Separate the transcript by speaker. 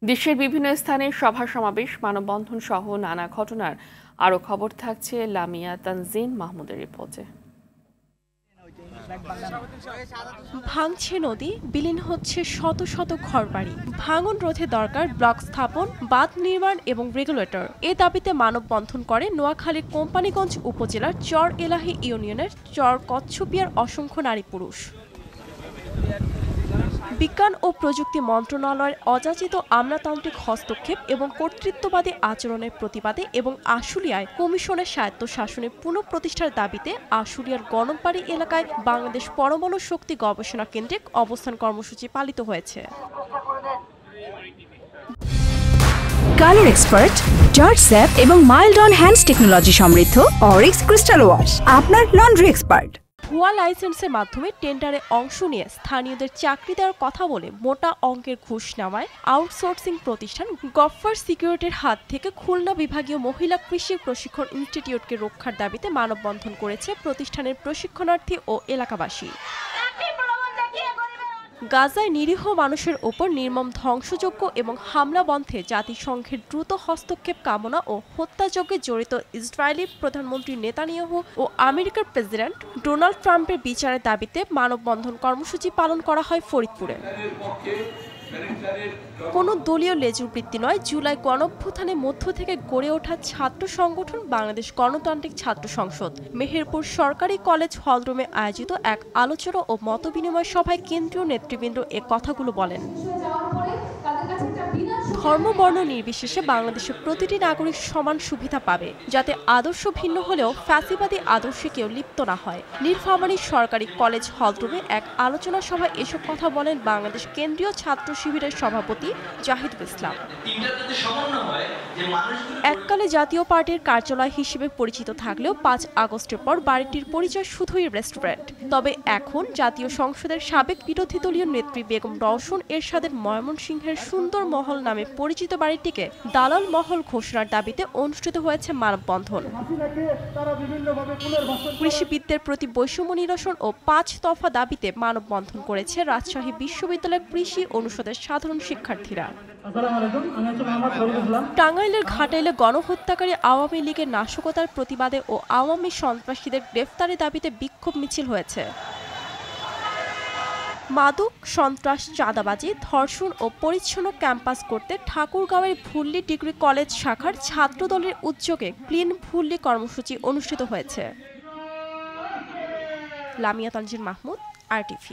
Speaker 1: দেশের বিভিন্ন স্থানে সভা সমাবেশ, মানববন্ধন সহ নানা ঘটনার আরও খবর থাকছে লামিয়া তানজিন মাহমুদের রিপোর্টে।
Speaker 2: ভাঙছে নদী, বিলীন হচ্ছে শত শত ঘরবাড়ি। ভাঙন রোধে দরকার ব্লক স্থাপন, বাঁধ নির্মাণ এবং রেগুলেটর। এ দাবিতে মানববন্ধন করে নোয়াখালীর কোম্পানীগঞ্জ উপজেলার চর এলাহি ইউনিয়নের চর কচ্ছপিয়ার অসংখ্য নারী পুরুষ। বিজ্ঞান ও প্রযুক্তি মন্ত্রণালয়ের অযাচিত আমলাতান্ত্রিক হস্তক্ষেপ এবং কর্তৃত্ববাদী আচরণের প্রতিবাদে এবং আশুলিয়ায় কমিশনের স্বায়ত্তশাসনের পুনঃপ্রতিষ্ঠার দাবিতে আশুলিয়ার গণবাড়ি এলাকায় বাংলাদেশ পরমাণু শক্তি গবেষণা কেন্দ্রিক অবস্থান কর্মসূচি পালিত হয়েছে।
Speaker 3: কালার এক্সপার্ট, জর্জ স্যাপ এবং মাইল্ড অন হ্যান্ডস টেকনোলজি সমৃদ্ধ অরিক্স ক্রিস্টাল ওয়াশ আপনার লন্ড্রি এক্সপার্ট।
Speaker 2: ভুয়া লাইসেন্সের মাধ্যমে টেন্ডারে অংশ নিয়ে স্থানীয়দের চাকরি দেওয়ার কথা বলে মোটা অঙ্কের ঘুষ নেওয়ায় আউটসোর্সিং প্রতিষ্ঠান গফফার সিকিউরিটির হাত থেকে খুলনা বিভাগীয় মহিলা কৃষি প্রশিক্ষণ ইনস্টিটিউটকে রক্ষার দাবিতে মানববন্ধন করেছে প্রতিষ্ঠানের প্রশিক্ষণার্থী ও এলাকাবাসী। গাজায় নিরীহ মানুষের ওপর নির্মম ধ্বংসযজ্ঞ এবং হামলা বন্ধে জাতিসংঘের দ্রুত হস্তক্ষেপ কামনা ও হত্যাযজ্ঞে জড়িত ইসরায়েলি প্রধানমন্ত্রী নেতানিয়াহু ও আমেরিকার প্রেসিডেন্ট ডোনাল্ড ট্রাম্পের বিচারের দাবিতে মানববন্ধন কর্মসূচি পালন করা হয় ফরিদপুরে। কোনো দলীয় লেজুবৃত্তি নয়, জুলাই গণঅভ্যুত্থানের মধ্য থেকে গড়ে ওঠা ছাত্র সংগঠন বাংলাদেশ গণতান্ত্রিক ছাত্র সংসদ মেহেরপুর সরকারি কলেজ হলরুমে আয়োজিত এক আলোচনা ও মতবিনিময় সভায় কেন্দ্রীয় নেতৃবৃন্দ এ কথাগুলো বলেন। ধর্ম বর্ণ নির্বিশেষে বাংলাদেশের প্রতিটি নাগরিক সমান সুবিধা পাবে, যাতে আদর্শ ভিন্ন হলেও ফ্যাসিবাদী আদর্শে কেউ লিপ্ত না হয়। নীলফামারী সরকারি কলেজ হলরুমে এক আলোচনা সভায় এসব কথা বলেন বাংলাদেশ কেন্দ্রীয় ছাত্র শিবিরের সভাপতি জাহিদুল ইসলাম। এককালে জাতীয় পার্টির কার্যালয় হিসেবে পরিচিত থাকলেও ৫ আগস্টের পর বাড়িটির পরিচয় শুধুই রেস্টুরেন্ট। তবে এখন জাতীয় সংসদের সাবেক বিরোধী দলীয় নেত্রী বেগম রওশন এরশাদের ময়মনসিংহের সুন্দর মহল নামে পরিচিত বাড়িটিকে দালাল মহল ঘোষণার দাবিতে অনুষ্ঠিত হয়েছে মানববন্ধন। কৃষিবিদদের প্রতি বৈষম্য নিরসন ও ৫ দফা দাবিতে মানববন্ধন করেছে রাজশাহী বিশ্ববিদ্যালয়ের কৃষি অনুষদের সাধারণ শিক্ষার্থীরা। টাঙ্গাইলের ঘাটাইলে গণহত্যাকারী আওয়ামী লীগের নাশকতার প্রতিবাদে ও আওয়ামী সন্ত্রাসীদের গ্রেফতারের দাবিতে বিক্ষোভ মিছিল হয়েছে। মাদক, সন্ত্রাস, চাঁদাবাজি, ধর্ষণ ও পরিচ্ছন্ন ক্যাম্পাস করতে ঠাকুরগাঁওয়ের ভুল্লি ডিগ্রি কলেজ শাখার ছাত্রদলের উদ্যোগে ক্লিন ভুল্লি কর্মসূচি অনুষ্ঠিত হয়েছে। লামিয়া তানজিন মাহমুদ, RTV।